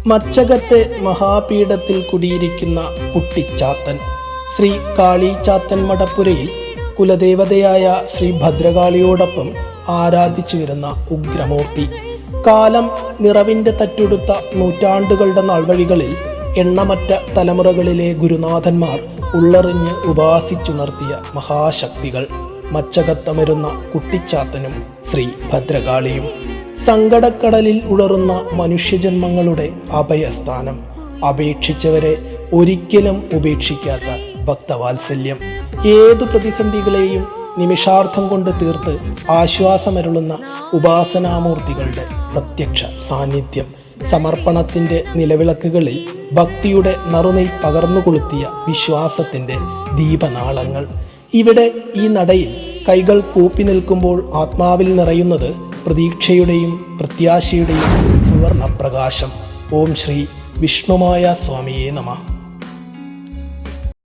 മച്ചകത്തെ മഹാപീഠത്തിൽ കുടിയിരിക്കുന്ന കുട്ടിച്ചാത്തൻ ശ്രീ കാളിച്ചാത്തൻ മടപ്പുരയിൽ കുലദേവതയായ ശ്രീ ഭദ്രകാളിയോടൊപ്പം ആരാധിച്ചു വരുന്ന ഉഗ്രമൂർത്തി. കാലം നിറവിൻ്റെ തറ്റുടുത്ത നൂറ്റാണ്ടുകളുടെ നാൾവഴികളിൽ എണ്ണമറ്റ തലമുറകളിലെ ഗുരുനാഥന്മാർ ഉള്ളറിഞ്ഞ് ഉപാസിച്ചുണർത്തിയ മഹാശക്തികൾ മച്ചകത്തമരുന്ന കുട്ടിച്ചാത്തനും ശ്രീ ഭദ്രകാളിയും. സങ്കടക്കടലിൽ ഉളറുന്ന മനുഷ്യജന്മങ്ങളുടെ അഭയസ്ഥാനം, അപേക്ഷിച്ചവരെ ഒരിക്കലും ഉപേക്ഷിക്കാത്ത ഭക്തവാത്സല്യം, ഏതു പ്രതിസന്ധികളെയും നിമിഷാർത്ഥം കൊണ്ട് തീർത്ത് ആശ്വാസമരുളുന്ന ഉപാസനാമൂർത്തികളുടെ പ്രത്യക്ഷ സാന്നിധ്യം, സമർപ്പണത്തിൻ്റെ നിലവിളക്കുകളിൽ ഭക്തിയുടെ നറുനെയ് പകർന്നു കൊളുത്തിയ വിശ്വാസത്തിൻ്റെ ദീപനാളങ്ങൾ. ഇവിടെ ഈ നടയിൽ കൈകൾ കൂപ്പി നിൽക്കുമ്പോൾ ആത്മാവിൽ നിറയുന്നത് പ്രതീക്ഷയുടെയും പ്രത്യാശയുടെയും സുവർണപ്രകാശം. ഓം ശ്രീ വിഷ്ണുമായ സ്വാമിയേ നമഃ.